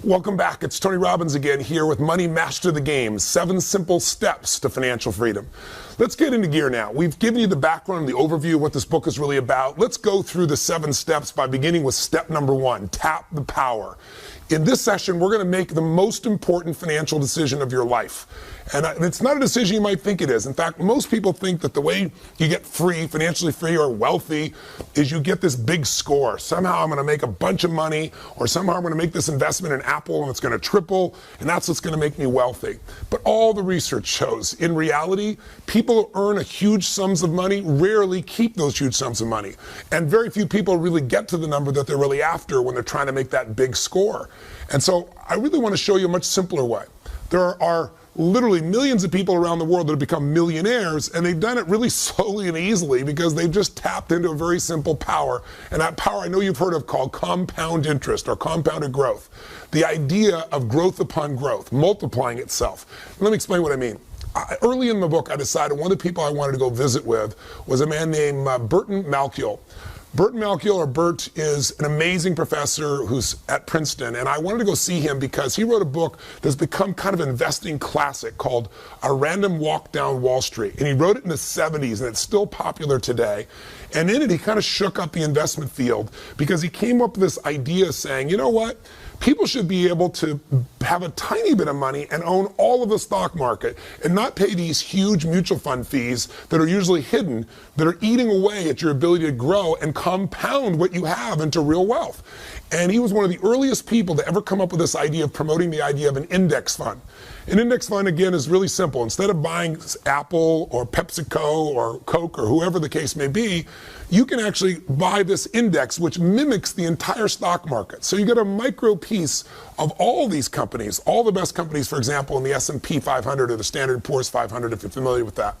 Welcome back. It's Tony Robbins again here with Money Master the Game, 7 simple steps to financial freedom. Let's get into gear now. We've given you the background, the overview of what this book is really about. Let's go through the 7 steps by beginning with step number 1, tap the power. In this session, we're going to make the most important financial decision of your life. And it's not a decision you might think it is. In fact, most people think that the way you get free, financially free or wealthy, is you get this big score. Somehow I'm going to make a bunch of money, or somehow I'm going to make this investment in Apple and it's going to triple, and that's what's going to make me wealthy. But all the research shows, in reality, people who earn huge sums of money rarely keep those huge sums of money. And very few people really get to the number that they're really after when they're trying to make that big score. And so I really want to show you a much simpler way. There are literally millions of people around the world that have become millionaires, and they've done it really slowly and easily because they've just tapped into a very simple power. And that power I know you've heard of called compound interest or compounded growth. The idea of growth upon growth, multiplying itself. Let me explain what I mean. Early in the book, I decided one of the people I wanted to go visit with was a man named Burton Malkiel. Burton Malkiel, or Bert, is an amazing professor who's at Princeton, and I wanted to go see him because he wrote a book that's become kind of an investing classic called A Random Walk Down Wall Street. And he wrote it in the 70s, and it's still popular today. And in it, he kind of shook up the investment field because he came up with this idea saying, you know what? People should be able to have a tiny bit of money and own all of the stock market and not pay these huge mutual fund fees that are usually hidden, that are eating away at your ability to grow and compound what you have into real wealth. And he was one of the earliest people to ever come up with this idea of promoting the idea of an index fund. An index fund, again, is really simple. Instead of buying Apple or PepsiCo or Coke or whoever the case may be, you can actually buy this index which mimics the entire stock market. So you get a micro piece of all these companies, all the best companies, for example, in the S&P 500 or the Standard & Poor's 500, if you're familiar with that.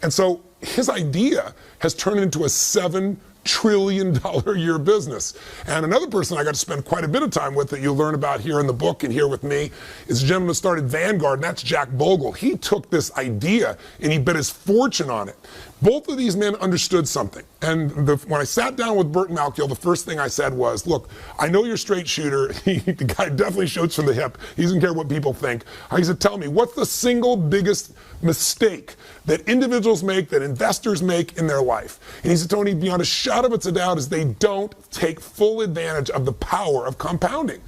And so his idea has turned into a $7 trillion a year business. And another person I got to spend quite a bit of time with that you'll learn about here in the book and here with me is a gentleman who started Vanguard, and that's Jack Bogle. He took this idea and he bet his fortune on it. Both of these men understood something. And when I sat down with Burton Malkiel, the first thing I said was, look, I know you're a straight shooter. The guy definitely shoots from the hip. He doesn't care what people think. He said, tell me, what's the single biggest mistake that individuals make, that investors make in their life? And he said, Tony, beyond a shadow of a doubt, is they don't take full advantage of the power of compounding.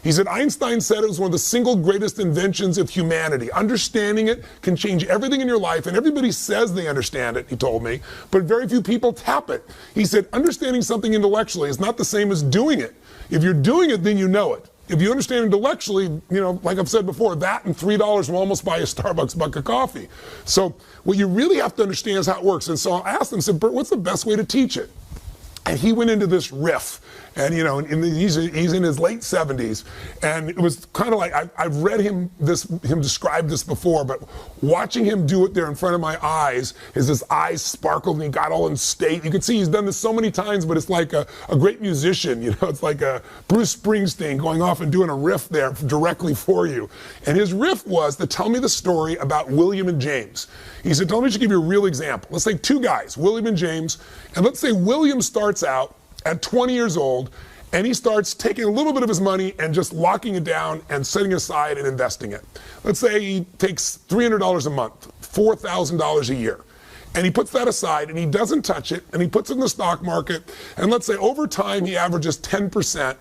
He said, Einstein said it was one of the single greatest inventions of humanity. Understanding it can change everything in your life, and everybody says they understand it, he told me, but very few people tap it. He said, understanding something intellectually is not the same as doing it. If you're doing it, then you know it. If you understand intellectually, you know, like I've said before, that and $3 will almost buy a Starbucks buck of coffee. So what you really have to understand is how it works. And so I asked him, I said, Bert, what's the best way to teach it? And he went into this riff. And, you know, he's in his late 70s. And it was kind of like, I've read him describe this before, but watching him do it there in front of my eyes, his eyes sparkled and he got all in state. You can see he's done this so many times, but it's like a great musician, you know, it's like a Bruce Springsteen going off and doing a riff there directly for you. And his riff was to tell me the story about William and James. He said, tell me, I should give you a real example. Let's say 2 guys, William and James, and let's say William starts out at 20 years old, and he starts taking a little bit of his money and just locking it down and setting it aside and investing it. Let's say he takes $300 a month, $4,000 a year, and he puts that aside and he doesn't touch it, and he puts it in the stock market, and let's say over time he averages 10%,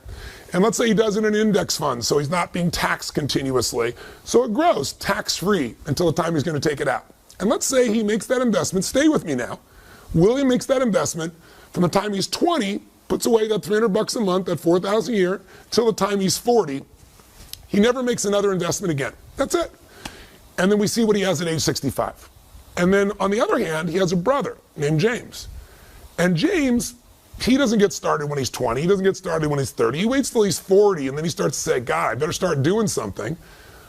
and let's say he does it in an index fund, so he's not being taxed continuously, so it grows tax-free until the time he's going to take it out. And let's say he makes that investment, stay with me now, William makes that investment from the time he's 20, puts away that $300 a month, that $4,000 a year, till the time he's 40. He never makes another investment again. That's it. And then we see what he has at age 65. And then on the other hand, he has a brother named James. And James, he doesn't get started when he's 20. He doesn't get started when he's 30. He waits till he's 40, and then he starts to say, God, I better start doing something.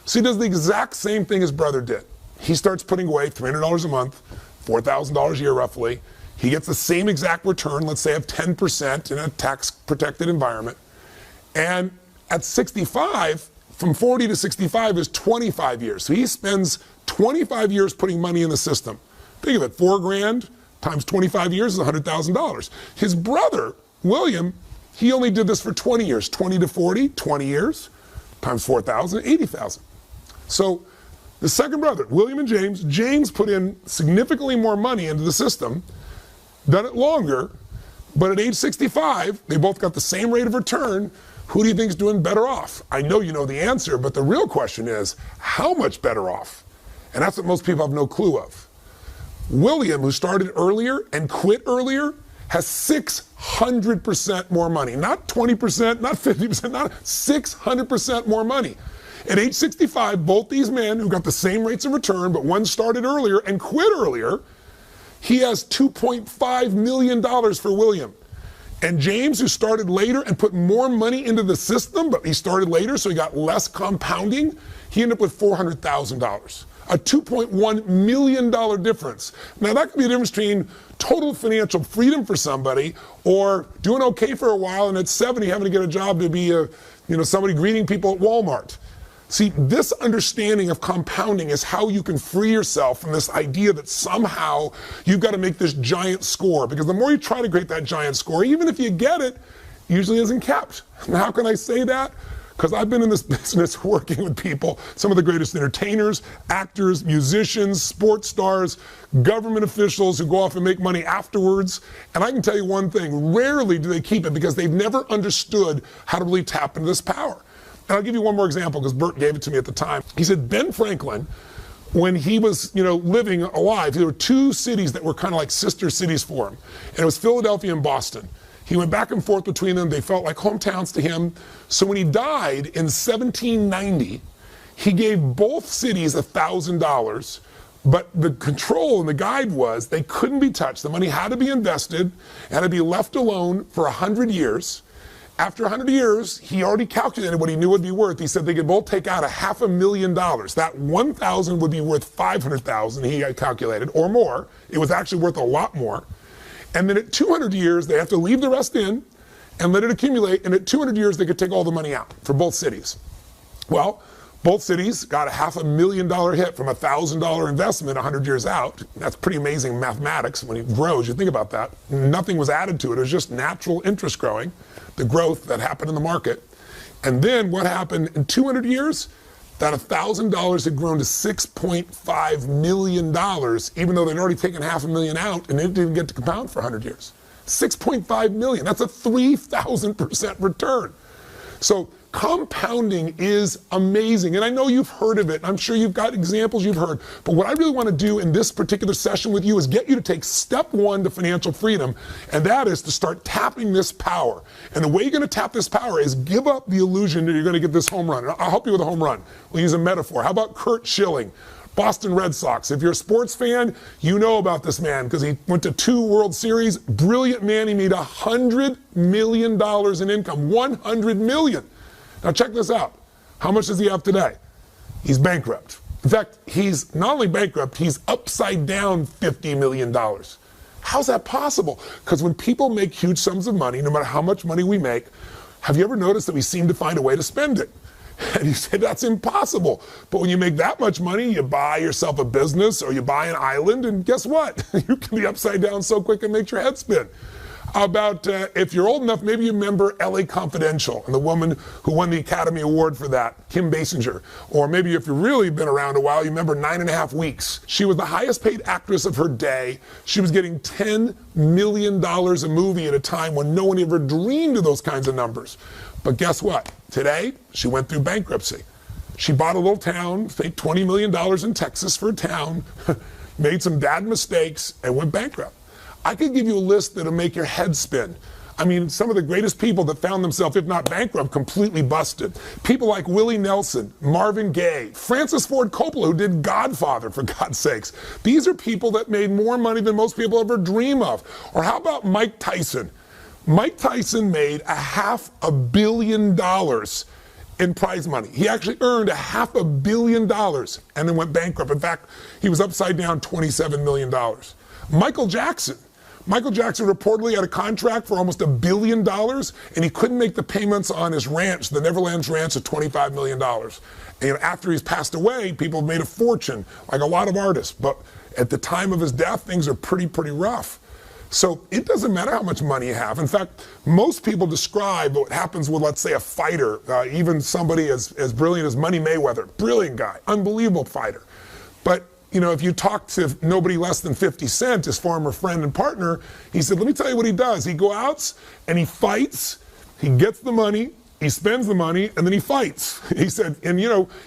So he does the exact same thing his brother did. He starts putting away $300 a month, $4,000 a year roughly. He gets the same exact return, let's say of 10% in a tax-protected environment. And at 65, from 40 to 65 is 25 years. So he spends 25 years putting money in the system. Think of it, $4,000 times 25 years is $100,000. His brother, William, he only did this for 20 years, 20 to 40, 20 years, times 4,000, 80,000. So the second brother, William and James put in significantly more money into the system, done it longer, but at age 65, they both got the same rate of return. Who do you think is doing better off? I know you know the answer, but the real question is, how much better off? And that's what most people have no clue of. William, who started earlier and quit earlier, has 600% more money. Not 20%, not 50%, not 600% more money. At age 65, both these men who got the same rates of return, but one started earlier and quit earlier, he has $2.5 million for William. And James, who started later and put more money into the system, but he started later, so he got less compounding, he ended up with $400,000. A $2.1 million difference. Now that could be a difference between total financial freedom for somebody or doing okay for a while and at 70 having to get a job to be somebody greeting people at Walmart. See, this understanding of compounding is how you can free yourself from this idea that somehow you've got to make this giant score, because the more you try to create that giant score, even if you get it, usually isn't kept. And how can I say that? Because I've been in this business working with people, some of the greatest entertainers, actors, musicians, sports stars, government officials who go off and make money afterwards. And I can tell you one thing, rarely do they keep it because they've never understood how to really tap into this power. And I'll give you one more example because Bert gave it to me at the time. He said Ben Franklin, when he was living alive, there were two cities that were kind of like sister cities for him. And it was Philadelphia and Boston. He went back and forth between them. They felt like hometowns to him. So when he died in 1790, he gave both cities $1,000, but the control and the guide was they couldn't be touched. The money had to be invested, had to be left alone for 100 years. After 100 years, he already calculated what he knew it would be worth. He said they could both take out $500,000. That 1,000 would be worth 500,000, he had calculated, or more. It was actually worth a lot more. And then at 200 years, they have to leave the rest in and let it accumulate. And at 200 years, they could take all the money out for both cities. Well, both cities got a $500,000 hit from a $1,000 investment 100 years out. That's pretty amazing mathematics. When it grows, you think about that. Nothing was added to it. It was just natural interest growing, the growth that happened in the market. And then what happened in 200 years? That $1,000 had grown to $6.5 million, even though they'd already taken $500,000 out and it didn't even get to compound for 100 years. $6.5 million, that's a 3,000% return. So compounding is amazing. And I know you've heard of it. I'm sure you've got examples you've heard. But what I really want to do in this particular session with you is get you to take step one to financial freedom, and that is to start tapping this power. And the way you're going to tap this power is give up the illusion that you're going to get this home run. I'll help you with a home run. We'll use a metaphor. How about Curt Schilling, Boston Red Sox? If you're a sports fan, you know about this man because he went to 2 World Series. Brilliant man. He made $100 million in income. $100 million. Now check this out. How much does he have today? He's bankrupt. In fact, he's not only bankrupt, he's upside down $50 million. How's that possible? Because when people make huge sums of money, no matter how much money we make, have you ever noticed that we seem to find a way to spend it? And you say, that's impossible. But when you make that much money, you buy yourself a business or you buy an island, and guess what? You can be upside down so quick it makes your head spin. About, if you're old enough, maybe you remember LA Confidential and the woman who won the Academy Award for that, Kim Basinger. Or maybe if you've really been around a while, you remember 9.5 Weeks. She was the highest paid actress of her day. She was getting $10 million a movie at a time when no one ever dreamed of those kinds of numbers. But guess what? Today, she went through bankruptcy. She bought a little town, paid $20 million in Texas for a town, made some bad mistakes, and went bankrupt. I could give you a list that'll make your head spin. I mean, some of the greatest people that found themselves, if not bankrupt, completely busted. People like Willie Nelson, Marvin Gaye, Francis Ford Coppola, who did Godfather, for God's sakes. These are people that made more money than most people ever dream of. Or how about Mike Tyson? Mike Tyson made $500 million in prize money. He actually earned $500 million and then went bankrupt. In fact, he was upside down $27 million. Michael Jackson reportedly had a contract for almost $1 billion, and he couldn't make the payments on his ranch, the Neverlands Ranch, of $25 million. And after he's passed away, people have made a fortune, like a lot of artists. But at the time of his death, things are pretty rough. So it doesn't matter how much money you have. In fact, most people describe what happens with, let's say, a fighter, even somebody as brilliant as Money Mayweather, brilliant guy, unbelievable fighter. But if you talk to nobody less than 50 Cent, his former friend and partner, he said, let me tell you what he does. He goes out and he fights, he gets the money, he spends the money, and then he fights. He said, and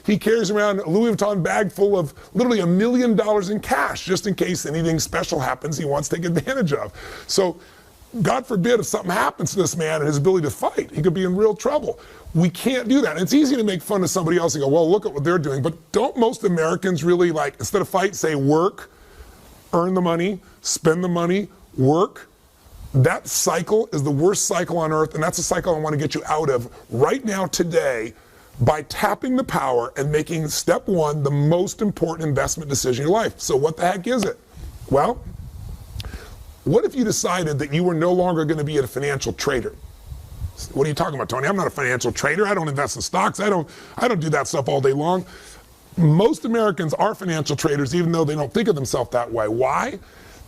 he carries around a Louis Vuitton bag full of literally $1 million in cash, just in case anything special happens he wants to take advantage of. So God forbid if something happens to this man and his ability to fight, he could be in real trouble. We can't do that. And it's easy to make fun of somebody else and go, well, look at what they're doing. But don't most Americans really, instead of fight, say work, earn the money, spend the money, work? That cycle is the worst cycle on earth, and that's a cycle I want to get you out of right now, today, by tapping the power and making step one the most important investment decision in your life. So what the heck is it? Well, what if you decided that you were no longer going to be a financial trader? What are you talking about, Tony? I'm not a financial trader. I don't invest in stocks. I don't do that stuff all day long. Most Americans are financial traders, even though they don't think of themselves that way. Why?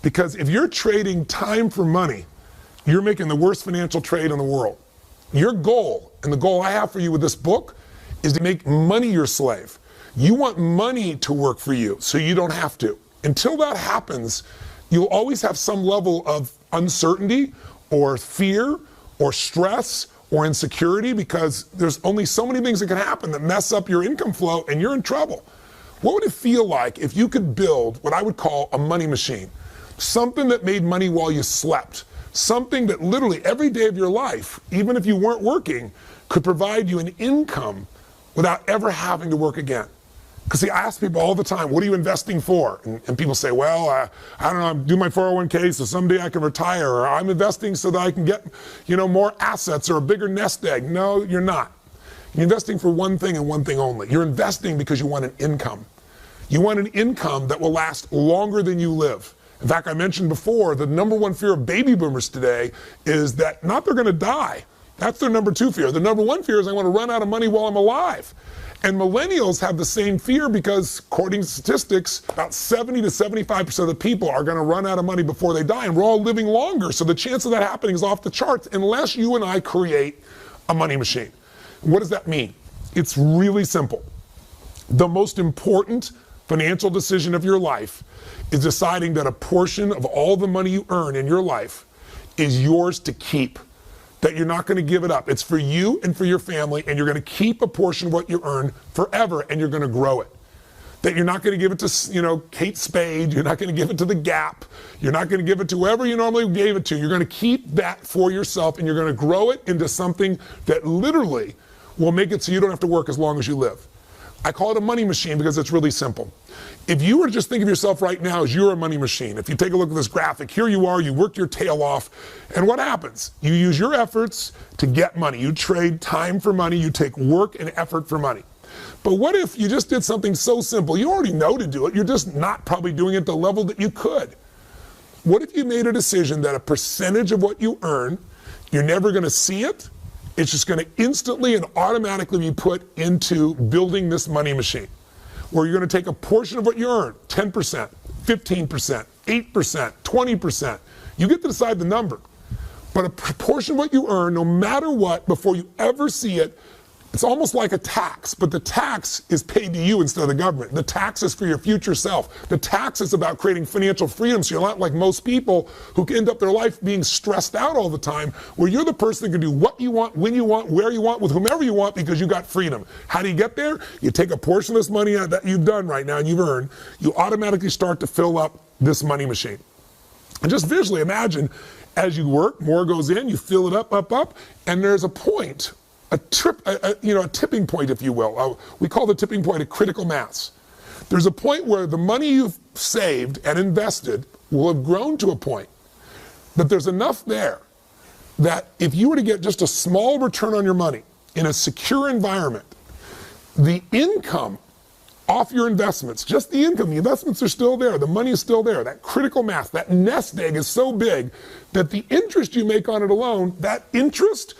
Because if you're trading time for money, you're making the worst financial trade in the world. Your goal, and the goal I have for you with this book, is to make money your slave. You want money to work for you, so you don't have to. Until that happens, you'll always have some level of uncertainty or fear or stress or insecurity, because there's only so many things that can happen that mess up your income flow and you're in trouble. What would it feel like if you could build what I would call a money machine? Something that made money while you slept. Something that literally every day of your life, even if you weren't working, could provide you an income without ever having to work again. Because I ask people all the time, what are you investing for? And people say, well, I don't know, I'm doing my 401k so someday I can retire, or I'm investing so that I can get, more assets or a bigger nest egg. No, you're not. You're investing for one thing and one thing only. You're investing because you want an income. You want an income that will last longer than you live. In fact, I mentioned before, the number one fear of baby boomers today is that not they're going to die. That's their number two fear. The number one fear is I want to run out of money while I'm alive. And millennials have the same fear because, according to statistics, about 70 to 75% of the people are going to run out of money before they die. And we're all living longer. So the chance of that happening is off the charts unless you and I create a money machine. What does that mean? It's really simple. The most important financial decision of your life is deciding that a portion of all the money you earn in your life is yours to keep, that you're not going to give it up. It's for you and for your family, and you're going to keep a portion of what you earn forever, and you're going to grow it. That you're not going to give it to, Kate Spade, you're not going to give it to the Gap, you're not going to give it to whoever you normally gave it to. You're going to keep that for yourself, and you're going to grow it into something that literally will make it so you don't have to work as long as you live. I call it a money machine because it's really simple. If you were to just think of yourself right now as you're a money machine, if you take a look at this graphic, here you are, you work your tail off, and what happens? You use your efforts to get money. You trade time for money, you take work and effort for money. But what if you just did something so simple? You already know to do it, you're just not probably doing it at the level that you could. What if you made a decision that a percentage of what you earn, you're never going to see it, it's just going to instantly and automatically be put into building this money machine, where you're going to take a portion of what you earn, 10%, 15%, 8%, 20%. You get to decide the number. But a portion of what you earn, no matter what, before you ever see it, it's almost like a tax, but the tax is paid to you instead of the government. The tax is for your future self. The tax is about creating financial freedom, so you're not like most people who end up their life being stressed out all the time, where you're the person that can do what you want, when you want, where you want, with whomever you want, because you got freedom. How do you get there? You take a portion of this money that you've done right now and you've earned, you automatically start to fill up this money machine. And just visually imagine, as you work, more goes in, you fill it up, and there's a point, a tipping point, if you will. We call the tipping point a critical mass. There's a point where the money you've saved and invested will have grown to a point that there's enough there that if you were to get just a small return on your money in a secure environment, the income off your investments, just the income, the investments are still there, the money is still there, that critical mass, that nest egg is so big that the interest you make on it alone, that interest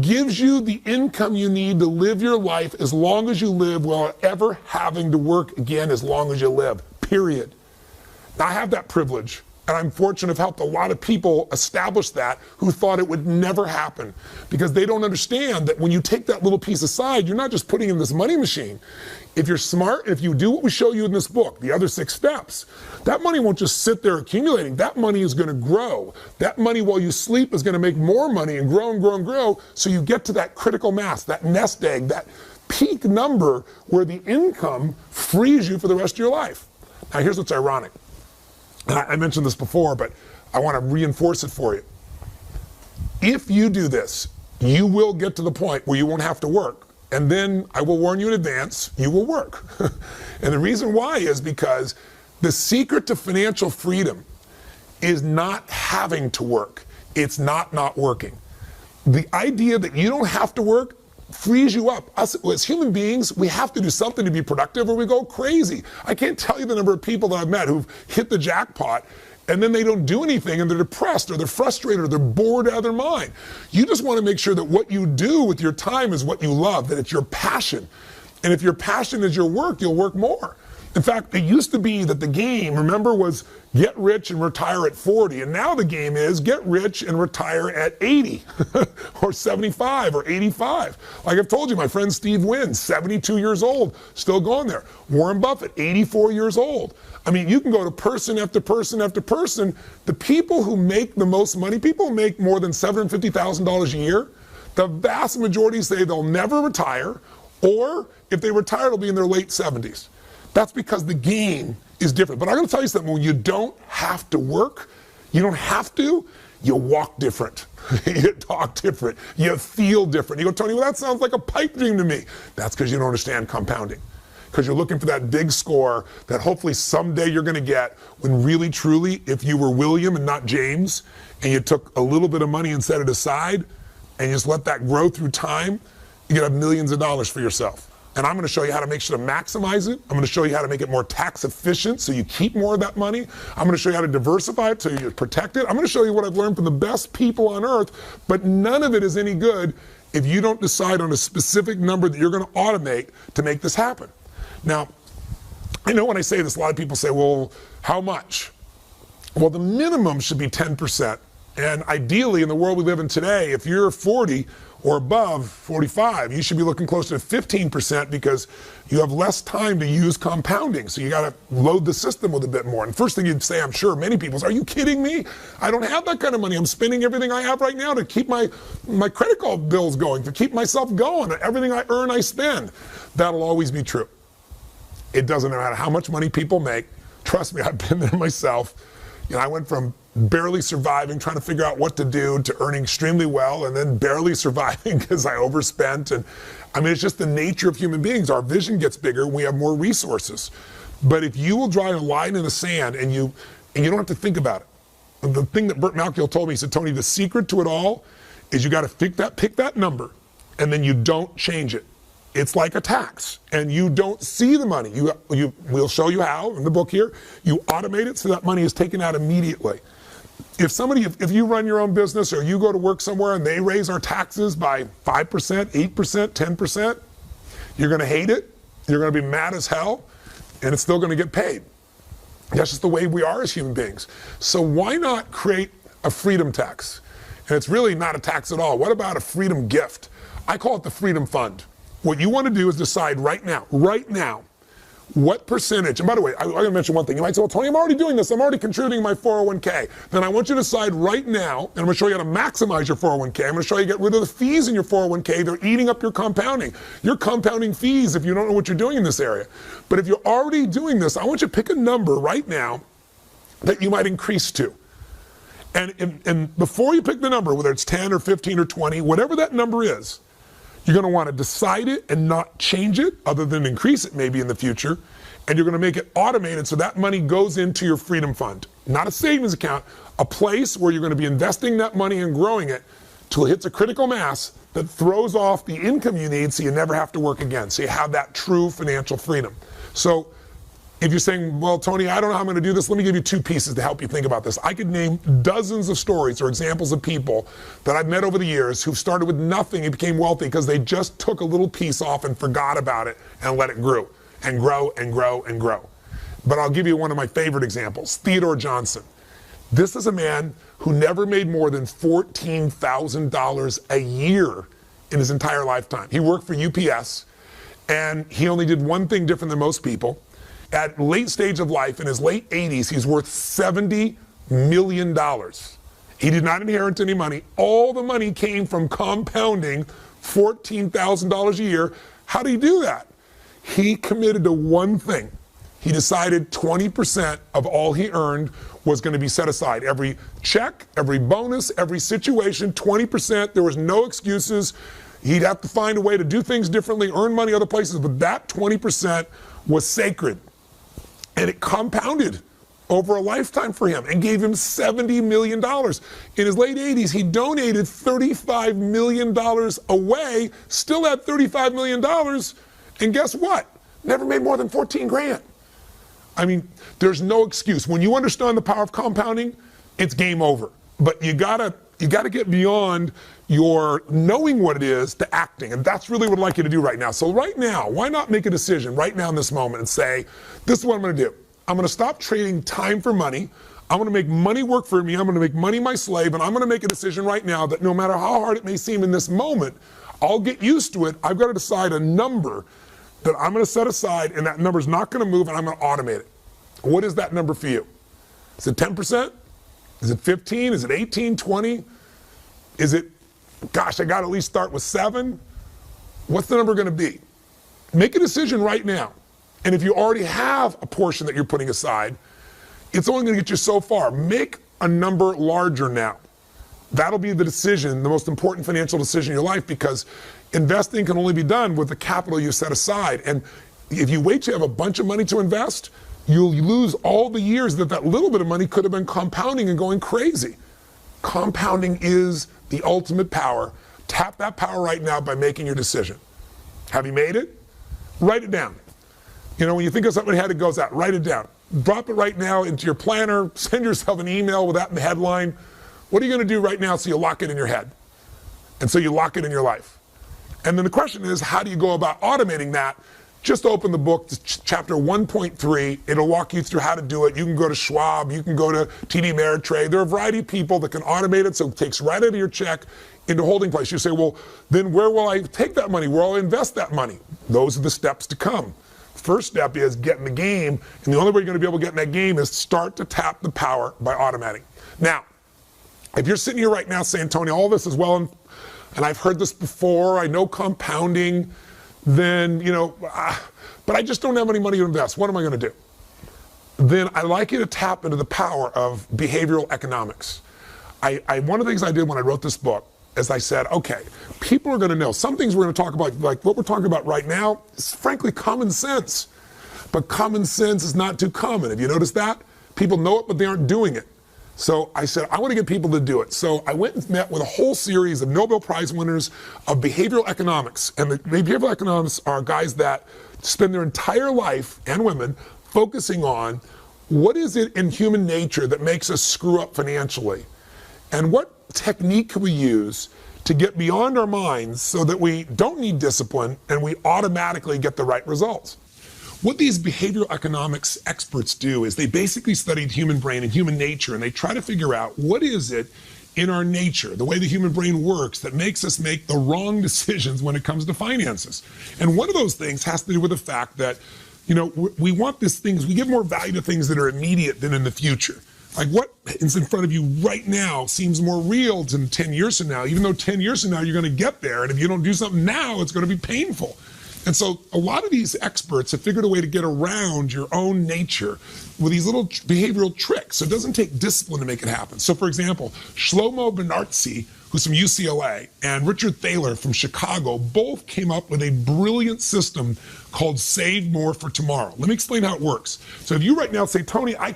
gives you the income you need to live your life as long as you live without ever having to work again as long as you live, period. Now, I have that privilege And I'm fortunate to have helped a lot of people establish that who thought it would never happen, because they don't understand that when you take that little piece aside, you're not just putting in this money machine. If you're smart, if you do what we show you in this book, the other 6 steps, that money won't just sit there accumulating. That money is going to grow. That money while you sleep is going to make more money and grow and grow and grow, so you get to that critical mass, that nest egg, that peak number where the income frees you for the rest of your life. Now here's what's ironic. And I mentioned this before, but I want to reinforce it for you. If you do this, you will get to the point where you won't have to work. And then I will warn you in advance, you will work. And the reason why is because the secret to financial freedom is not having to work. It's not working. The idea that you don't have to work frees you up. Us as human beings, we have to do something to be productive or we go crazy. I can't tell you the number of people that I've met who've hit the jackpot and then they don't do anything and they're depressed or they're frustrated or they're bored out of their mind. You just want to make sure that what you do with your time is what you love, that it's your passion. And if your passion is your work, you'll work more. In fact, it used to be that the game, remember, was get rich and retire at 40. And now the game is get rich and retire at 80 or 75 or 85. Like I've told you, my friend Steve Wynn, 72 years old, still going there. Warren Buffett, 84 years old. I mean, you can go to person after person after person. The people who make the most money, people who make more than $750,000 a year, the vast majority say they'll never retire, or if they retire, it'll be in their late 70s. That's because the game is different. But I'm going to tell you something, when you don't have to work, you don't have to, you walk different. You talk different. You feel different. You go, Tony, well, that sounds like a pipe dream to me. That's because you don't understand compounding. Because you're looking for that big score that hopefully someday you're going to get, when really, truly, if you were William and not James, and you took a little bit of money and set it aside, and you just let that grow through time, you could have millions of dollars for yourself. And I'm going to show you how to make sure to maximize it. I'm going to show you how to make it more tax efficient so you keep more of that money. I'm going to show you how to diversify it so you protect it. I'm going to show you what I've learned from the best people on earth, but none of it is any good if you don't decide on a specific number that you're going to automate to make this happen. Now, I know when I say this, a lot of people say, well, how much? Well, the minimum should be 10%. And ideally, in the world we live in today, if you're 40 or above 45, you should be looking closer to 15% because you have less time to use compounding. So you got to load the system with a bit more. And first thing you'd say, I'm sure many people say, are you kidding me? I don't have that kind of money. I'm spending everything I have right now to keep my credit card bills going, to keep myself going. Everything I earn, I spend. That'll always be true. It doesn't matter how much money people make. Trust me, I've been there myself. You know, I went from barely surviving, trying to figure out what to do, to earning extremely well, and then barely surviving because I overspent. And I mean, it's just the nature of human beings. Our vision gets bigger, we have more resources. But if you will draw a line in the sand and you don't have to think about it. The thing that Burt Malkiel told me, he said, Tony, the secret to it all is you got to pick that number, and then you don't change it. It's like a tax, and you don't see the money. We'll show you how in the book here. You automate it so that money is taken out immediately. If you run your own business or you go to work somewhere and they raise our taxes by 5%, 8%, 10%, you're going to hate it. You're going to be mad as hell, and it's still going to get paid. That's just the way we are as human beings. So why not create a freedom tax? And it's really not a tax at all. What about a freedom gift? I call it the Freedom Fund. What you want to do is decide right now, what percentage, and by the way, I'm going to mention one thing. You might say, well, Tony, I'm already doing this. I'm already contributing my 401k. Then I want you to decide right now, and I'm going to show you how to maximize your 401k. I'm going to show you how to get rid of the fees in your 401k. They're eating up your compounding. You're compounding fees if you don't know what you're doing in this area. But if you're already doing this, I want you to pick a number right now that you might increase to. And before you pick the number, whether it's 10 or 15 or 20, whatever that number is, you're going to want to decide it and not change it, other than increase it maybe in the future. And you're going to make it automated so that money goes into your Freedom Fund. Not a savings account, a place where you're going to be investing that money and growing it till it hits a critical mass that throws off the income you need so you never have to work again. So you have that true financial freedom. So if you're saying, well, Tony, I don't know how I'm going to do this, let me give you 2 pieces to help you think about this. I could name dozens of stories or examples of people that I've met over the years who've started with nothing and became wealthy because they just took a little piece off and forgot about it and let it grow and grow and grow and grow. But I'll give you one of my favorite examples, Theodore Johnson. This is a man who never made more than $14,000 a year in his entire lifetime. He worked for UPS, and he only did one thing different than most people. At late stage of life, in his late 80s, he's worth $70 million. He did not inherit any money. All the money came from compounding $14,000 a year. How did he do that? He committed to one thing. He decided 20% of all he earned was going to be set aside. Every check, every bonus, every situation, 20%. There was no excuses. He'd have to find a way to do things differently, earn money other places, but that 20% was sacred. And it compounded over a lifetime for him and gave him $70 million. In his late 80s, he donated $35 million away, still had $35 million, and guess what? Never made more than 14 grand. I mean, there's no excuse. When you understand the power of compounding, it's game over. But you gotta get beyond your knowing what it is to acting, and that's really what I'd like you to do right now. So right now, why not make a decision right now in this moment and say, this is what I'm gonna do. I'm gonna stop trading time for money. I'm gonna make money work for me. I'm gonna make money my slave, and I'm gonna make a decision right now that no matter how hard it may seem in this moment, I'll get used to it. I've got to decide a number that I'm gonna set aside, and that number's not gonna move, and I'm gonna automate it. What is that number for you? Is it 10%? Is it 15? Is it 18, 20? Is it, gosh, I got to at least start with 7? What's the number going to be? Make a decision right now. And if you already have a portion that you're putting aside, it's only going to get you so far. Make a number larger now. That'll be the decision, the most important financial decision in your life, because investing can only be done with the capital you set aside. And if you wait till you have a bunch of money to invest, you'll lose all the years that little bit of money could have been compounding and going crazy. Compounding is the ultimate power. Tap that power right now by making your decision. Have you made it? Write it down. You know, when you think of something how it goes out, write it down. Drop it right now into your planner. Send yourself an email with that in the headline. What are you going to do right now so you lock it in your head? And so you lock it in your life. And then the question is, how do you go about automating that? Just open the book, chapter 1.3. It'll walk you through how to do it. You can go to Schwab. You can go to TD Ameritrade. There are a variety of people that can automate it, so it takes right out of your check into holding place. You say, well, then where will I take that money? Where will I invest that money? Those are the steps to come. First step is get in the game, and the only way you're going to be able to get in that game is start to tap the power by automating. Now, if you're sitting here right now saying, Tony, all this is well, and I've heard this before, I know compounding, then, you know, but I just don't have any money to invest. What am I going to do? Then I'd like you to tap into the power of behavioral economics. One of the things I did when I wrote this book is I said, okay, people are going to know. Some things we're going to talk about, like what we're talking about right now, is frankly common sense. But common sense is not too common. Have you noticed that? People know it, but they aren't doing it. So I said, I want to get people to do it. So I went and met with a whole series of Nobel Prize winners of behavioral economics. And the behavioral economists are guys that spend their entire life, and women, focusing on what is it in human nature that makes us screw up financially? And what technique can we use to get beyond our minds so that we don't need discipline and we automatically get the right results? What these behavioral economics experts do is they basically study the human brain and human nature, and they try to figure out what is it in our nature, the way the human brain works, that makes us make the wrong decisions when it comes to finances. And one of those things has to do with the fact that, you know, we want these things, we give more value to things that are immediate than in the future. Like what is in front of you right now seems more real than 10 years from now, even though 10 years from now you're going to get there, and if you don't do something now, it's going to be painful. And so a lot of these experts have figured a way to get around your own nature with these little behavioral tricks. So it doesn't take discipline to make it happen. So for example, Shlomo Benartzi, who's from UCLA, and Richard Thaler from Chicago, both came up with a brilliant system called Save More for Tomorrow. Let me explain how it works. So if you right now say, Tony, I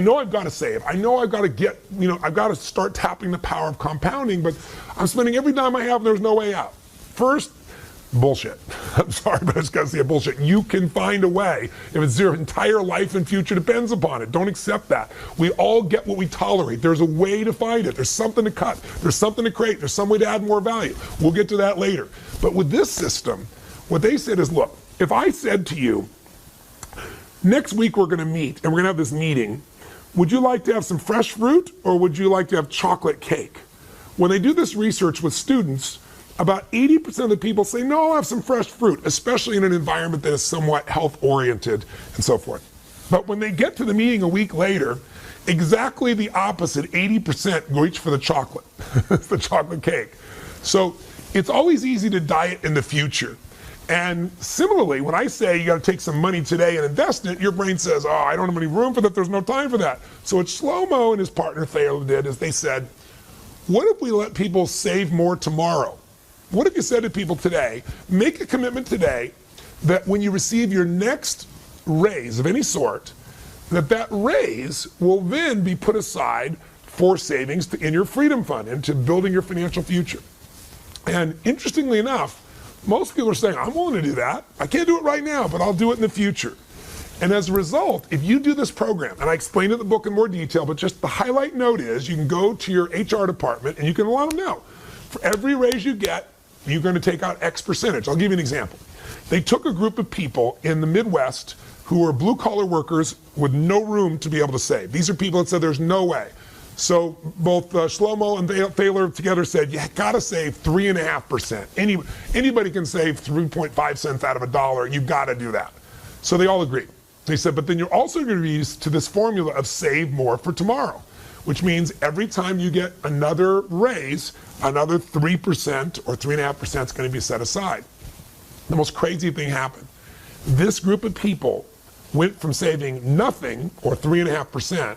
know I've got to save. I know I've got to get, I've got to start tapping the power of compounding, but I'm spending every dime I have and there's no way out. First, bullshit. I'm sorry, but I just got to say bullshit. You can find a way if it's your entire life and future depends upon it. Don't accept that. We all get what we tolerate. There's a way to fight it. There's something to cut. There's something to create. There's some way to add more value. We'll get to that later. But with this system, what they said is, look, if I said to you, next week we're going to meet and we're going to have this meeting would you like to have some fresh fruit or would you like to have chocolate cake? When they do this research with students, about 80% of the people say, no, I'll have some fresh fruit, especially in an environment that is somewhat health-oriented and so forth. But when they get to the meeting a week later, exactly the opposite, 80% reach for the chocolate, the chocolate cake. So it's always easy to diet in the future. And similarly, when I say you got to take some money today and invest it, your brain says, oh, I don't have any room for that, there's no time for that. So what Shlomo and his partner Thaler did is they said, what if we let people save more tomorrow? What if you said to people today, make a commitment today that when you receive your next raise of any sort, that raise will then be put aside for savings in your freedom fund and to building your financial future. And interestingly enough, most people are saying, I'm willing to do that. I can't do it right now, but I'll do it in the future. And as a result, if you do this program, and I explain it in the book in more detail, but just the highlight note is you can go to your HR department and you can let them know. For every raise you get, you're going to take out X percentage. I'll give you an example. They took a group of people in the Midwest who were blue-collar workers with no room to be able to save. These are people that said there's no way. So both Shlomo and Thaler together said, you gotta save 3.5%. Anybody can save 3.5 cents out of a dollar, you've gotta do that. So they all agreed. They said, but then you're also gonna be used to this formula of save more for tomorrow, which means every time you get another raise, another 3% or 3.5% is gonna be set aside. The most crazy thing happened. This group of people went from saving nothing, or 3.5%,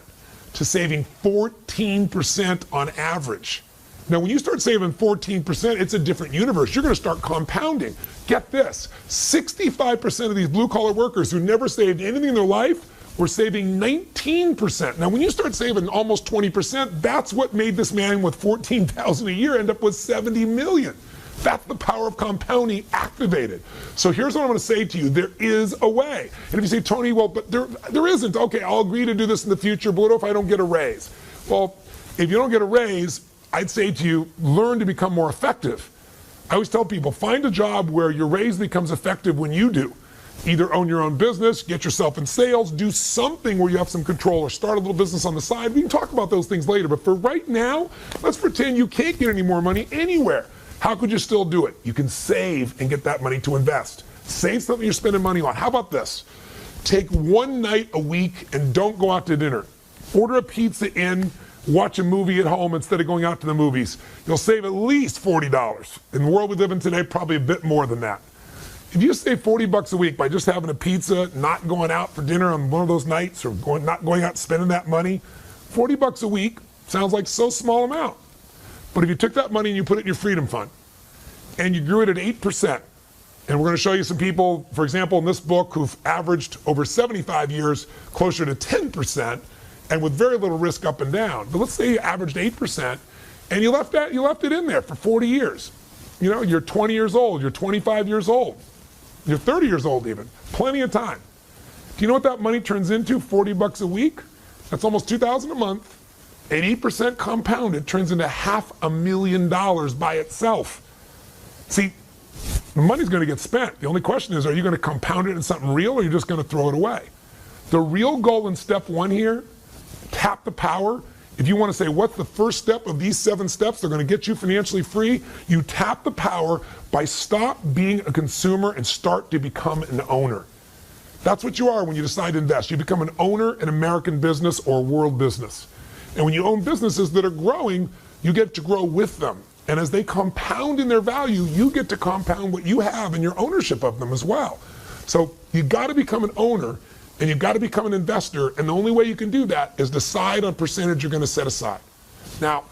to saving 14% on average. Now, when you start saving 14%, it's a different universe. You're going to start compounding. Get this, 65% of these blue-collar workers who never saved anything in their life were saving 19%. Now, when you start saving almost 20%, that's what made this man with $14,000 a year end up with $70 million. That's the power of compounding activated. So here's what I'm going to say to you. There is a way. And if you say, Tony, well, but there isn't. Okay, I'll agree to do this in the future, but what if I don't get a raise? Well, if you don't get a raise, I'd say to you, learn to become more effective. I always tell people, find a job where your raise becomes effective when you do. Either own your own business, get yourself in sales, do something where you have some control, or start a little business on the side. We can talk about those things later, but for right now, let's pretend you can't get any more money anywhere. How could you still do it? You can save and get that money to invest. Save something you're spending money on. How about this? Take one night a week and don't go out to dinner. Order a pizza in, watch a movie at home instead of going out to the movies. You'll save at least $40. In the world we live in today, probably a bit more than that. If you save $40 a week by just having a pizza, not going out for dinner on one of those nights, or not going out and spending that money, $40 a week sounds like so small amount. But if you took that money and you put it in your freedom fund and you grew it at 8%, and we're going to show you some people, for example, in this book who've averaged over 75 years closer to 10% and with very little risk up and down. But let's say you averaged 8% and you left it in there for 40 years. You know, you're 20 years old, you're 25 years old, you're 30 years old even, plenty of time. Do you know what that money turns into? $40 a week? That's almost $2,000 a month. At 8% compounded turns into $500,000 by itself. See, the money's going to get spent. The only question is, are you going to compound it in something real, or are you just going to throw it away? The real goal in step one here, tap the power. If you want to say, what's the first step of these 7 steps? They're going to get you financially free. You tap the power by stop being a consumer and start to become an owner. That's what you are when you decide to invest. You become an owner in American business or world business. And when you own businesses that are growing, you get to grow with them. And as they compound in their value, you get to compound what you have in your ownership of them as well. So you've got to become an owner, and you've got to become an investor. And the only way you can do that is decide on percentage you're going to set aside. Now,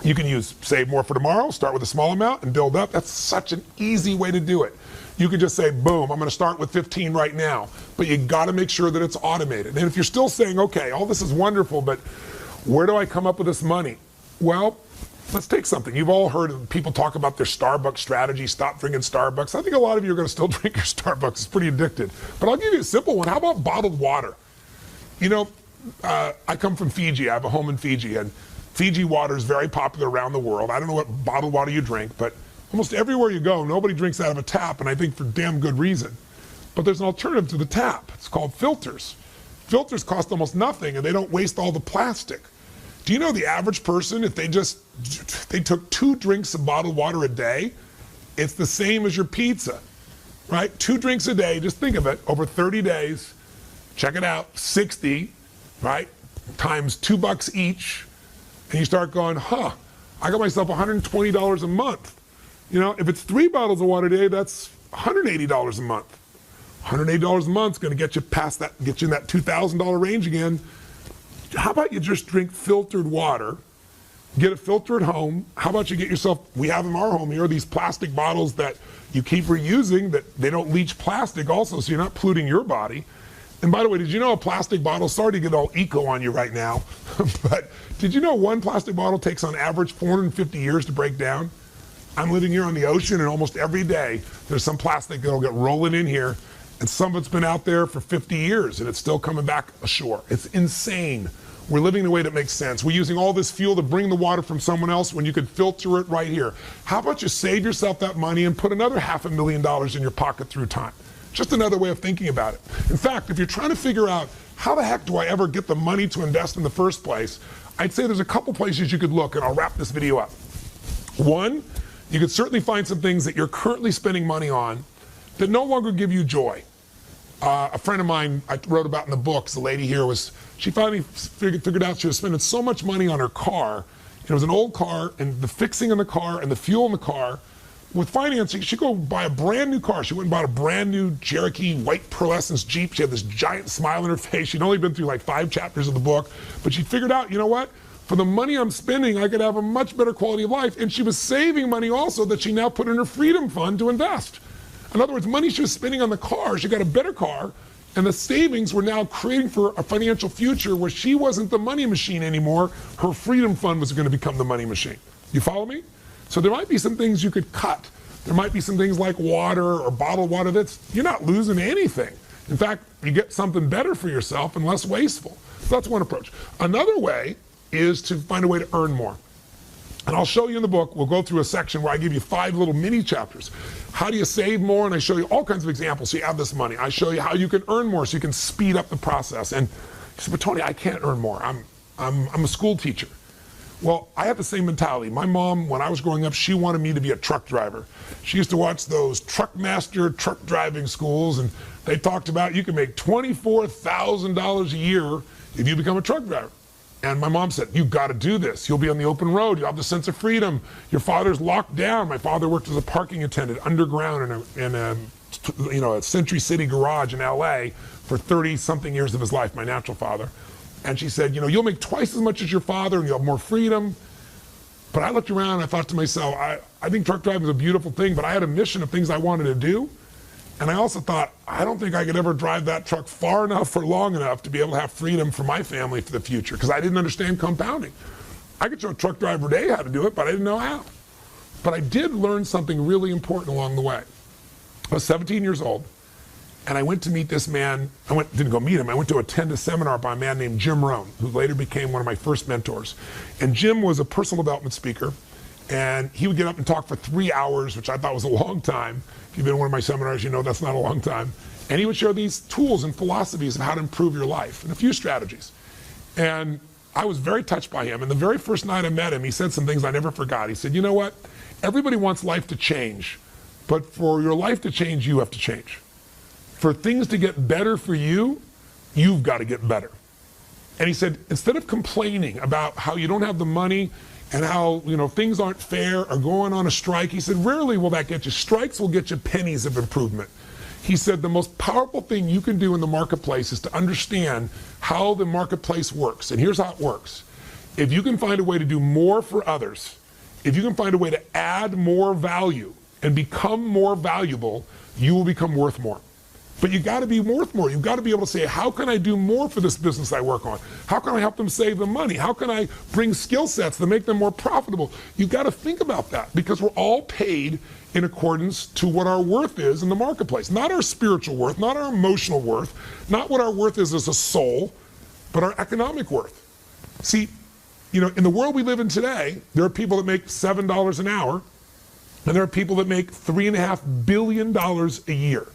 you can use save more for tomorrow, start with a small amount and build up. That's such an easy way to do it. You can just say, boom, I'm going to start with 15 right now. But you got to make sure that it's automated. And if you're still saying, okay, all this is wonderful, but where do I come up with this money? Well, let's take something. You've all heard people talk about their Starbucks strategy, stop drinking Starbucks. I think a lot of you are going to still drink your Starbucks. It's pretty addicted. But I'll give you a simple one. How about bottled water? You know, I come from Fiji. I have a home in Fiji, and Fiji water is very popular around the world. I don't know what bottled water you drink, but almost everywhere you go, nobody drinks out of a tap, and I think for damn good reason. But there's an alternative to the tap. It's called filters. Filters cost almost nothing and they don't waste all the plastic. Do you know the average person, if they took 2 drinks of bottled water a day, it's the same as your pizza, right? 2 drinks a day, just think of it, over 30 days, check it out, 60, right? Times $2 each, and you start going, I got myself $120 a month. You know, if it's 3 bottles of water a day, that's $180 a month. $180 a month is going to get you past that, get you in that $2,000 range again. How about you just drink filtered water, get a filter at home? How about you get yourself, we have in our home here, these plastic bottles that you keep reusing that they don't leach plastic also, so you're not polluting your body. And by the way, did you know a plastic bottle, sorry to get all eco on you right now, but did you know one plastic bottle takes on average 450 years to break down? I'm living here on the ocean and almost every day there's some plastic that'll get rolling in here, and some of it's been out there for 50 years and it's still coming back ashore. It's insane. We're living in a way that makes sense. We're using all this fuel to bring the water from someone else when you could filter it right here. How about you save yourself that money and put another $500,000 in your pocket through time? Just another way of thinking about it. In fact, if you're trying to figure out how the heck do I ever get the money to invest in the first place, I'd say there's a couple places you could look, and I'll wrap this video up. One, you could certainly find some things that you're currently spending money on that no longer give you joy. A friend of mine I wrote about in the books, the lady here she finally figured out she was spending so much money on her car. It was an old car, and the fixing in the car and the fuel in the car. With financing, she'd go buy a brand new car. She went and bought a brand new Cherokee white pearlescence Jeep. She had this giant smile on her face. She'd only been through like 5 chapters of the book, but she figured out, you know what? For the money I'm spending, I could have a much better quality of life. And she was saving money also that she now put in her freedom fund to invest. In other words, money she was spending on the car, she got a better car, and the savings were now creating for a financial future where she wasn't the money machine anymore. Her freedom fund was going to become the money machine. You follow me? So there might be some things you could cut. There might be some things like water or bottled water you're not losing anything. In fact, you get something better for yourself and less wasteful. So that's one approach. Another way is to find a way to earn more. And I'll show you in the book, we'll go through a section where I give you 5 little mini chapters. How do you save more? And I show you all kinds of examples so you have this money. I show you how you can earn more so you can speed up the process. And you say, but Tony, I can't earn more. I'm a school teacher. Well, I have the same mentality. My mom, when I was growing up, she wanted me to be a truck driver. She used to watch those Truckmaster truck driving schools, and they talked about you can make $24,000 a year if you become a truck driver. And my mom said, you've got to do this. You'll be on the open road. You'll have the sense of freedom. Your father's locked down. My father worked as a parking attendant underground in a Century City garage in LA for 30-something years of his life, my natural father. And she said, you'll make twice as much as your father and you'll have more freedom. But I looked around and I thought to myself, I think truck driving is a beautiful thing, but I had a mission of things I wanted to do. And I also thought, I don't think I could ever drive that truck far enough or long enough to be able to have freedom for my family for the future, because I didn't understand compounding. I could show a truck driver today how to do it, but I didn't know how. But I did learn something really important along the way. I was 17 years old, and I went to meet this man. Didn't go meet him. I went to attend a seminar by a man named Jim Rohn, who later became one of my first mentors. And Jim was a personal development speaker, and he would get up and talk for 3 hours, which I thought was a long time. If you've been to one of my seminars, you know that's not a long time. And he would share these tools and philosophies of how to improve your life and a few strategies. And I was very touched by him. And the very first night I met him, he said some things I never forgot. He said, you know what? Everybody wants life to change, but for your life to change, you have to change. For things to get better for you, you've got to get better. And he said, instead of complaining about how you don't have the money and how things aren't fair or going on a strike, he said, rarely will that get you. Strikes will get you pennies of improvement. He said the most powerful thing you can do in the marketplace is to understand how the marketplace works. And here's how it works. If you can find a way to do more for others, if you can find a way to add more value and become more valuable, you will become worth more. But you got to be worth more. You've got to be able to say, how can I do more for this business I work on? How can I help them save the money? How can I bring skill sets to make them more profitable? You've got to think about that, because we're all paid in accordance to what our worth is in the marketplace. Not our spiritual worth, not our emotional worth, not what our worth is as a soul, but our economic worth. See, in the world we live in today, there are people that make $7 an hour, and there are people that make $3.5 billion a year.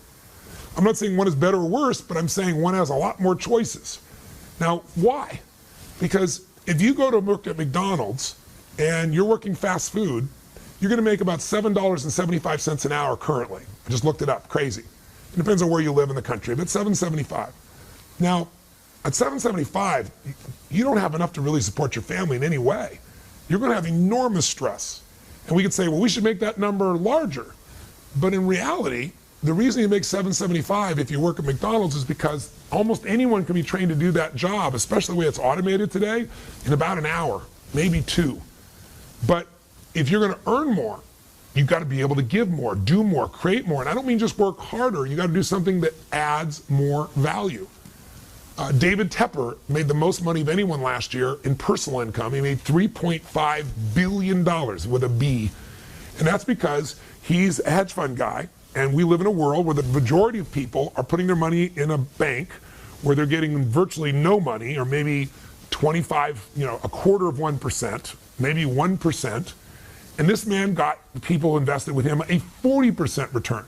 I'm not saying one is better or worse, but I'm saying one has a lot more choices. Now, why? Because if you go to work at McDonald's and you're working fast food, you're going to make about $7.75 an hour currently. I just looked it up. Crazy. It depends on where you live in the country, but $7.75. Now, at $7.75, you don't have enough to really support your family in any way. You're going to have enormous stress. And we could say, well, we should make that number larger. But in reality, the reason you make $7.75 if you work at McDonald's is because almost anyone can be trained to do that job, especially the way it's automated today, in about an hour, maybe 2. But if you're going to earn more, you've got to be able to give more, do more, create more. And I don't mean just work harder. You got to do something that adds more value. David Tepper made the most money of anyone last year in personal income. He made $3.5 billion with a B. And that's because he's a hedge fund guy. And we live in a world where the majority of people are putting their money in a bank where they're getting virtually no money, or maybe 25, a quarter of 1%, maybe 1%. And this man got people invested with him a 40% return.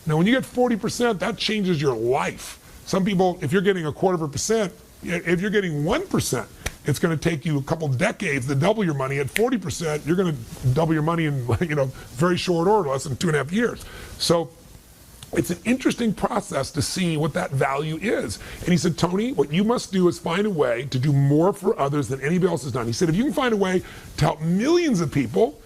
Now, when you get 40%, that changes your life. Some people, if you're getting 1/4%, if you're getting 1%, it's going to take you a couple decades to double your money. At 40%, you're going to double your money in very short order, less than 2.5 years. So it's an interesting process to see what that value is. And he said, Tony, what you must do is find a way to do more for others than anybody else has done. He said, if you can find a way to help millions of people,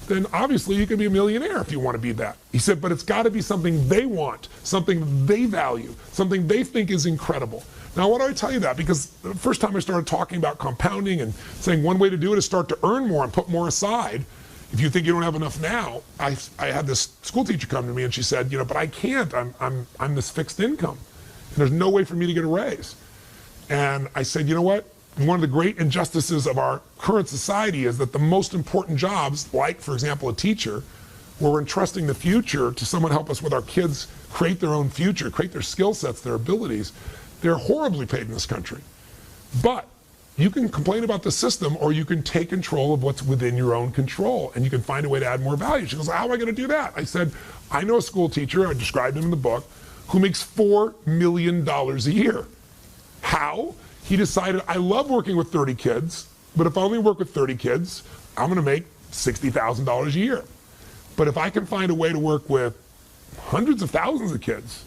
then obviously you can be a millionaire if you want to be that. He said, but it's got to be something they want, something they value, something they think is incredible. Now, why do I tell you that? Because the first time I started talking about compounding and saying one way to do it is start to earn more and put more aside. If you think you don't have enough now, I had this school teacher come to me and she said, but I can't. I'm this fixed income, and there's no way for me to get a raise. And I said, you know what? One of the great injustices of our current society is that the most important jobs, like, for example, a teacher, where we're entrusting the future to someone to help us with our kids create their own future, create their skill sets, their abilities, they're horribly paid in this country. But you can complain about the system, or you can take control of what's within your own control, and you can find a way to add more value. She goes, how am I going to do that? I said, I know a school teacher, I described him in the book, who makes $4 million a year. How? He decided, I love working with 30 kids, but if I only work with 30 kids, I'm going to make $60,000 a year. But if I can find a way to work with hundreds of thousands of kids,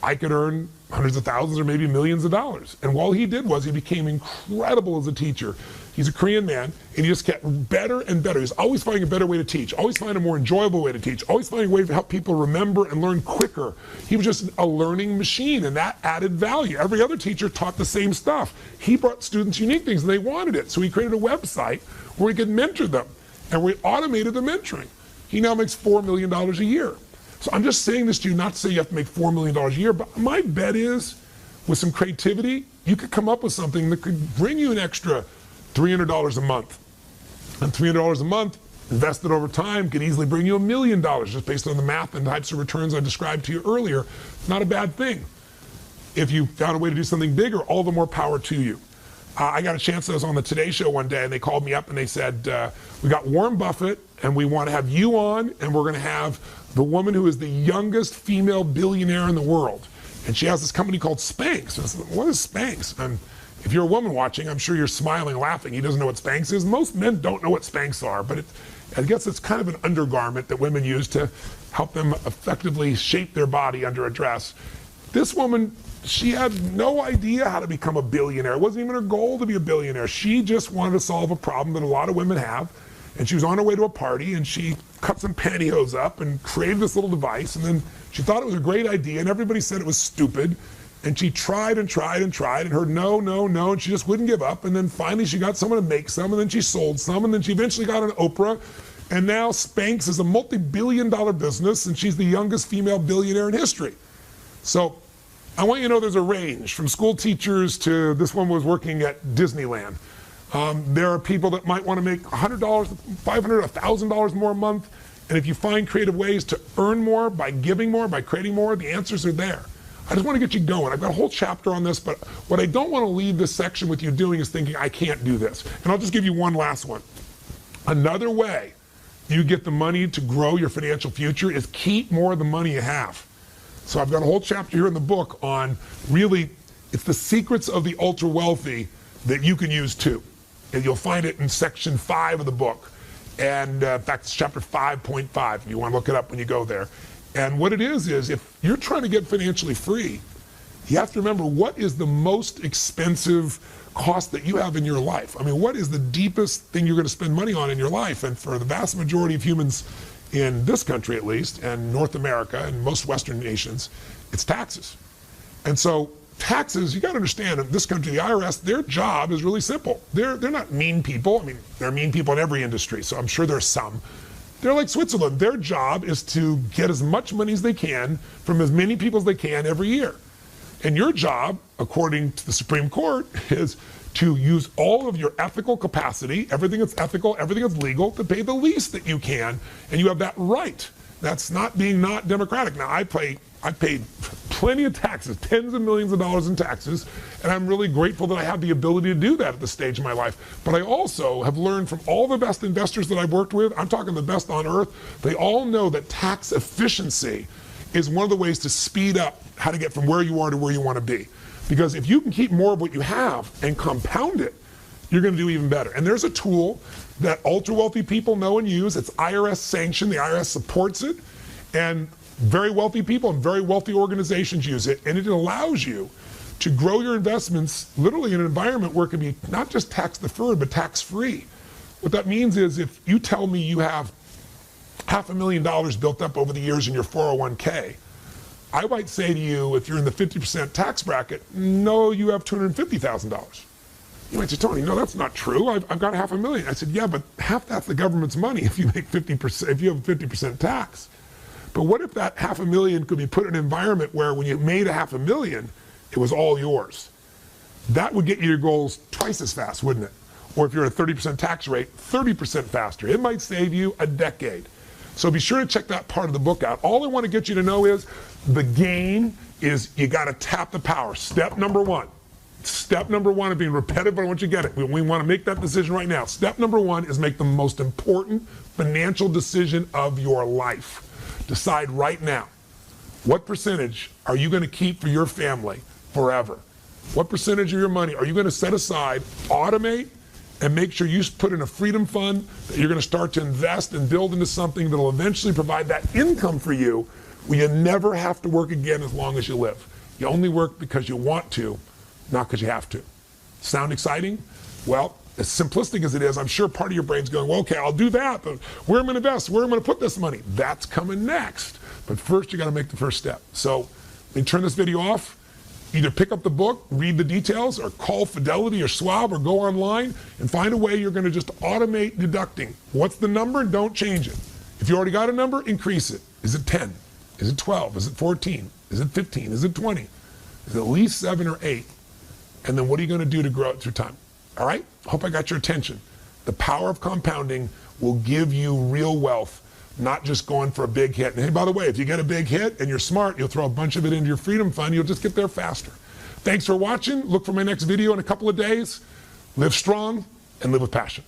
I could earn hundreds of thousands or maybe millions of dollars. And all he did was he became incredible as a teacher. He's a Korean man, and he just kept better and better. He's always finding a better way to teach, always finding a more enjoyable way to teach, always finding a way to help people remember and learn quicker. He was just a learning machine, and that added value. Every other teacher taught the same stuff. He brought students unique things, and they wanted it. So he created a website where he could mentor them, and we automated the mentoring. He now makes $4 million a year. So I'm just saying this to you not to say you have to make $4 million a year, but my bet is with some creativity, you could come up with something that could bring you an extra $300 a month. And $300 a month, invested over time, could easily bring you $1 million just based on the math and the types of returns I described to you earlier. Not a bad thing. If you found a way to do something bigger, all the more power to you. I got a chance, I was on the Today Show one day, and they called me up and they said, we got Warren Buffett, and we want to have you on, and we're going to have the woman who is the youngest female billionaire in the world. And she has this company called Spanx. I said, what is Spanx? And if you're a woman watching, I'm sure you're smiling, laughing. He doesn't know what Spanx is. Most men don't know what Spanx are, but I guess it's kind of an undergarment that women use to help them effectively shape their body under a dress. This woman, she had no idea how to become a billionaire. It wasn't even her goal to be a billionaire. She just wanted to solve a problem that a lot of women have. And she was on her way to a party, and she cut some pantyhose up and created this little device, and then she thought it was a great idea, and everybody said it was stupid. And she tried and tried and tried and heard no, no, no, and she just wouldn't give up. And then finally she got someone to make some, and then she sold some, and then she eventually got on Oprah. And now Spanx is a multi-billion-dollar business, and she's the youngest female billionaire in history. So I want you to know there's a range from school teachers to this one was working at Disneyland. There are people that might want to make $100, $500, $1,000 more a month. And if you find creative ways to earn more by giving more, by creating more, the answers are there. I just want to get you going. I've got a whole chapter on this, but what I don't want to leave this section with you doing is thinking, I can't do this. And I'll just give you one last one. Another way you get the money to grow your financial future is keep more of the money you have. So I've got a whole chapter here in the book on really It's the secrets of the ultra wealthy that you can use too. And you'll find it in section 5 of the book. And in fact, it's chapter 5.5, if you want to look it up when you go there. And what it is if you're trying to get financially free, you have to remember what is the most expensive cost that you have in your life. I mean, what is the deepest thing you're going to spend money on in your life? And for the vast majority of humans in this country, at least, and North America and most Western nations, it's taxes. And so taxes, you got to understand, in this country, the IRS, their job is really simple. They're not mean people. I mean, they're mean people in every industry, so I'm sure there's some. They're like Switzerland. Their job is to get as much money as they can from as many people as they can every year. And your job, according to the Supreme Court, is to use all of your ethical capacity, everything that's ethical, everything that's legal, to pay the least that you can, and you have that right. That's not being not democratic. Now, I paid plenty of taxes, tens of millions of dollars in taxes, and I'm really grateful that I have the ability to do that at this stage of my life. But I also have learned from all the best investors that I've worked with, I'm talking the best on earth, they all know that tax efficiency is one of the ways to speed up how to get from where you are to where you want to be. Because if you can keep more of what you have and compound it, you're going to do even better. And there's a tool that ultra wealthy people know and use. It's IRS sanctioned. The IRS supports it. And very wealthy people and very wealthy organizations use it. And it allows you to grow your investments literally in an environment where it can be not just tax deferred, but tax free. What that means is if you tell me you have $500,000 built up over the years in your 401k, I might say to you, if you're in the 50% tax bracket, no, you have $250,000. You might say, Tony, no, that's not true. I've got $500,000. I said, yeah, but half that's the government's money if you make 50%, if you have 50% tax. But what if that $500,000 could be put in an environment where when you made $500,000, it was all yours? That would get you your goals twice as fast, wouldn't it? Or if you're at a 30% tax rate, 30% faster. It might save you a decade. So be sure to check that part of the book out. All I want to get you to know is the game is you got to tap the power. Step number one. Step number one of being repetitive, but I want you to get it. We want to make that decision right now. Step number one is make the most important financial decision of your life. Decide right now, what percentage are you going to keep for your family forever? What percentage of your money are you going to set aside, automate, and make sure you put in a freedom fund that you're going to start to invest and build into something that will eventually provide that income for you where you never have to work again as long as you live. You only work because you want to, not because you have to. Sound exciting? Well, as simplistic as it is, I'm sure part of your brain's going, well, okay, I'll do that, but where am I going to invest? Where am I going to put this money? That's coming next. But first, you got to make the first step. So, let me turn this video off. Either pick up the book, read the details, or call Fidelity or Schwab, or go online and find a way you're going to just automate deducting. What's the number? Don't change it. If you already got a number, increase it. Is it 10? Is it 12? Is it 14? Is it 15? Is it 20? Is it at least 7 or 8? And then what are you going to do to grow it through time? All right? Hope I got your attention. The power of compounding will give you real wealth, not just going for a big hit. And hey, by the way, if you get a big hit and you're smart, you'll throw a bunch of it into your freedom fund. You'll just get there faster. Thanks for watching. Look for my next video in a couple of days. Live strong and live with passion.